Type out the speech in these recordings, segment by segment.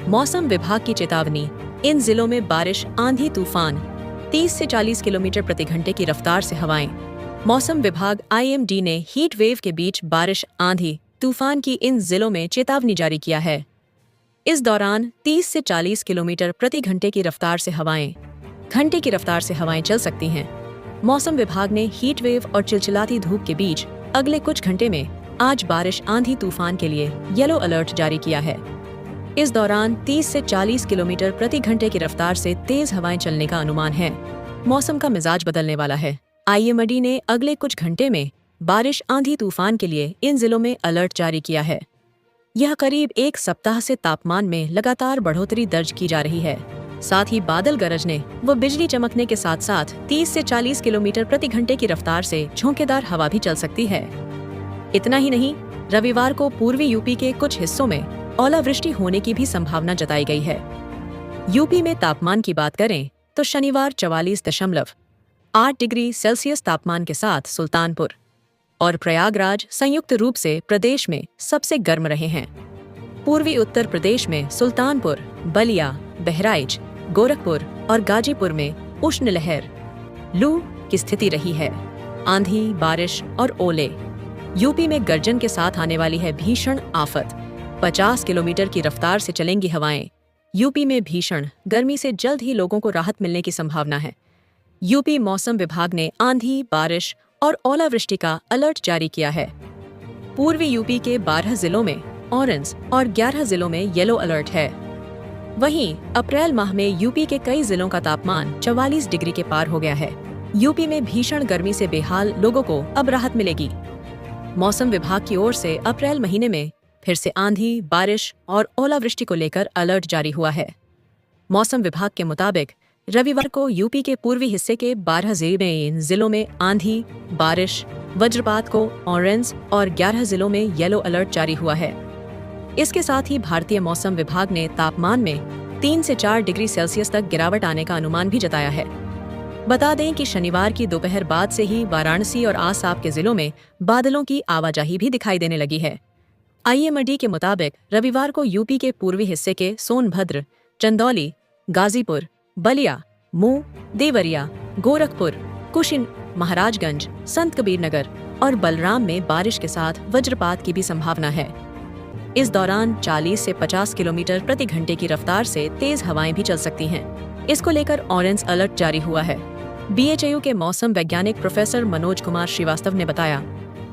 मौसम विभाग की चेतावनी, इन जिलों में बारिश, आंधी तूफान, 30 से 40 किलोमीटर प्रति घंटे की रफ्तार से हवाएं। मौसम विभाग IMD ने हीट वेव के बीच बारिश, आंधी तूफान की इन जिलों में चेतावनी जारी किया है। इस दौरान 30 से 40 किलोमीटर प्रति घंटे की रफ्तार से हवाएं चल सकती हैं। मौसम विभाग ने हीट वेव और चिलचिलाती धूप के बीच अगले कुछ घंटे में आज बारिश, आंधी तूफान के लिए येलो अलर्ट जारी किया है। इस दौरान 30 से 40 किलोमीटर प्रति घंटे की रफ्तार से तेज हवाएं चलने का अनुमान है। मौसम का मिजाज बदलने वाला है। IMD ने अगले कुछ घंटे में बारिश, आंधी तूफान के लिए इन जिलों में अलर्ट जारी किया है। यह करीब एक सप्ताह से तापमान में लगातार बढ़ोतरी दर्ज की जा रही है। साथ ही बादल गरजने व बिजली चमकने के साथ साथ 30 से 40 किलोमीटर प्रति घंटे की रफ्तार से झोंकेदार हवा भी चल सकती है। इतना ही नहीं, रविवार को पूर्वी यूपी के कुछ हिस्सों में ओलावृष्टि होने की भी संभावना जताई गई है। यूपी में तापमान की बात करें तो शनिवार 44.8 डिग्री सेल्सियस तापमान के साथ सुल्तानपुर और प्रयागराज संयुक्त रूप से प्रदेश में सबसे गर्म रहे हैं। पूर्वी उत्तर प्रदेश में सुल्तानपुर, बलिया, बहराइच, गोरखपुर और गाजीपुर में उष्ण लहर, लू की स्थिति रही है। आंधी, बारिश और ओले। यूपी में गर्जन के साथ आने वाली है भीषण आफत। 50 किलोमीटर की रफ्तार से चलेंगी हवाएं। यूपी में भीषण गर्मी से जल्द ही लोगों को राहत मिलने की संभावना है। यूपी मौसम विभाग ने आंधी, बारिश और ओलावृष्टि का अलर्ट जारी किया है। पूर्वी यूपी के 12 जिलों में ऑरेंज और 11 जिलों में येलो अलर्ट है। वहीं अप्रैल माह में यूपी के कई जिलों का तापमान 44 डिग्री के पार हो गया है। यूपी में भीषण गर्मी से बेहाल लोगों को अब राहत मिलेगी। मौसम विभाग की ओर से अप्रैल महीने में फिर से आंधी, बारिश और ओलावृष्टि को लेकर अलर्ट जारी हुआ है। मौसम विभाग के मुताबिक रविवार को यूपी के पूर्वी हिस्से के 12 जिलों में आंधी, बारिश, वज्रपात को ऑरेंज और 11 जिलों में येलो अलर्ट जारी हुआ है। इसके साथ ही भारतीय मौसम विभाग ने तापमान में 3 से 4 डिग्री सेल्सियस तक गिरावट आने का अनुमान भी जताया है। बता दें कि शनिवार की दोपहर बाद से ही वाराणसी और आसपास के जिलों में बादलों की आवाजाही भी दिखाई देने लगी है। IMD के मुताबिक रविवार को यूपी के पूर्वी हिस्से के सोनभद्र, चंदौली, गाजीपुर, बलिया, मऊ, देवरिया, गोरखपुर, कुशीन, महाराजगंज, संत कबीर नगर और बलराम में बारिश के साथ वज्रपात की भी संभावना है। इस दौरान 40 से 50 किलोमीटर प्रति घंटे की रफ्तार से तेज हवाएं भी चल सकती हैं। इसको लेकर ऑरेंज अलर्ट जारी हुआ है। BHU के मौसम वैज्ञानिक प्रोफेसर मनोज कुमार श्रीवास्तव ने बताया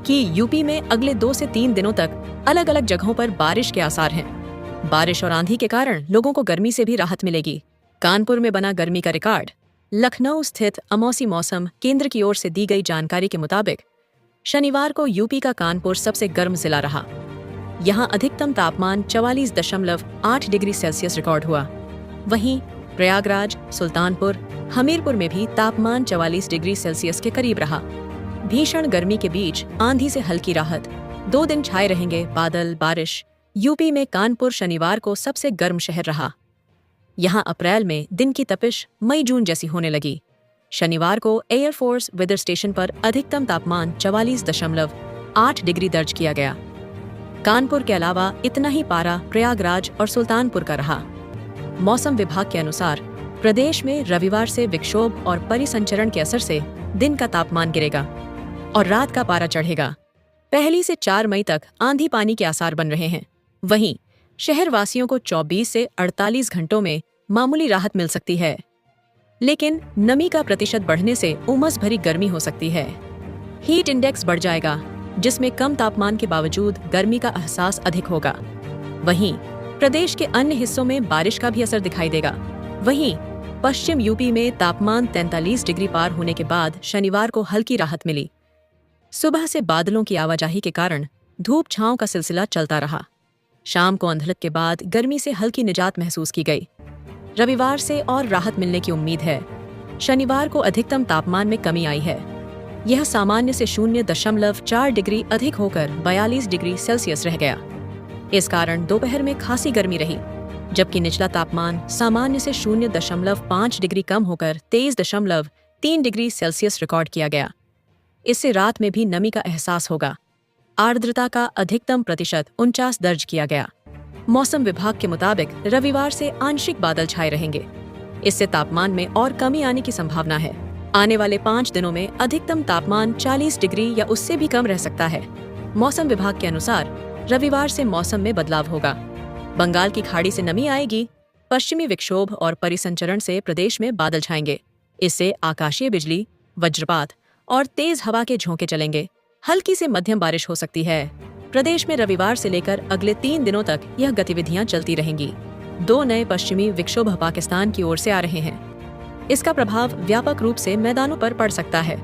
कि यूपी में अगले 2 से 3 दिनों तक अलग अलग जगहों पर बारिश के आसार हैं। बारिश और आंधी के कारण लोगों को गर्मी से भी राहत मिलेगी। कानपुर में बना गर्मी का रिकॉर्ड। लखनऊ स्थित अमौसी मौसम केंद्र की ओर से दी गई जानकारी के मुताबिक शनिवार को यूपी का कानपुर सबसे गर्म जिला रहा। यहां अधिकतम तापमान 44.8 डिग्री सेल्सियस रिकॉर्ड हुआ। वहीं प्रयागराज, सुल्तानपुर, हमीरपुर में भी तापमान 44 डिग्री सेल्सियस के करीब रहा। भीषण गर्मी के बीच आंधी से हल्की राहत। 2 दिन छाए रहेंगे बादल, बारिश। यूपी में कानपुर शनिवार को सबसे गर्म शहर रहा। यहां अप्रैल में दिन की तपिश मई-जून जैसी होने लगी। शनिवार को एयरफोर्स वेदर स्टेशन पर अधिकतम तापमान 44.8 डिग्री दर्ज किया गया। कानपुर के अलावा इतना ही पारा प्रयागराज और सुल्तानपुर का रहा। मौसम विभाग के अनुसार प्रदेश में रविवार से विक्षोभ और परिसंचरण के असर से दिन का तापमान गिरेगा और रात का पारा चढ़ेगा। 1 से 4 मई तक आंधी पानी के आसार बन रहे हैं। वहीं शहर वासियों को 24 से 48 घंटों में मामूली राहत मिल सकती है, लेकिन नमी का प्रतिशत बढ़ने से उमस भरी गर्मी हो सकती है। हीट इंडेक्स बढ़ जाएगा, जिसमें कम तापमान के बावजूद गर्मी का एहसास अधिक होगा। वहीं प्रदेश के अन्य हिस्सों में बारिश का भी असर दिखाई देगा। वहीं पश्चिम यूपी में तापमान 43 डिग्री पार होने के बाद शनिवार को हल्की राहत मिली। सुबह से बादलों की आवाजाही के कारण धूप छांव का सिलसिला चलता रहा। शाम को अंधलक के बाद गर्मी से हल्की निजात महसूस की गई। रविवार से और राहत मिलने की उम्मीद है। शनिवार को अधिकतम तापमान में कमी आई है। यह सामान्य से 0.4 डिग्री अधिक होकर 42 डिग्री सेल्सियस रह गया। इस कारण दोपहर में खासी गर्मी रही, जबकि निचला तापमान सामान्य से 0.5 डिग्री कम होकर 23.3 डिग्री सेल्सियस रिकॉर्ड किया गया। इससे रात में भी नमी का एहसास होगा। आर्द्रता का अधिकतम प्रतिशत 49 दर्ज किया गया। मौसम विभाग के मुताबिक रविवार से आंशिक बादल छाए रहेंगे। इससे तापमान में और कमी आने की संभावना है। आने वाले 5 दिनों में अधिकतम तापमान 40 डिग्री या उससे भी कम रह सकता है। मौसम विभाग के अनुसार रविवार से मौसम में बदलाव होगा। बंगाल की खाड़ी से नमी आएगी। पश्चिमी विक्षोभ और परिसंचरण से प्रदेश में बादल छाएंगे। इससे आकाशीय बिजली, वज्रपात और तेज हवा के झोंके चलेंगे। हल्की से मध्यम बारिश हो सकती है। प्रदेश में रविवार से लेकर अगले 3 दिनों तक यह गतिविधियां चलती रहेंगी। 2 नए पश्चिमी विक्षोभ पाकिस्तान की ओर से आ रहे हैं। इसका प्रभाव व्यापक रूप से मैदानों पर पड़ सकता है।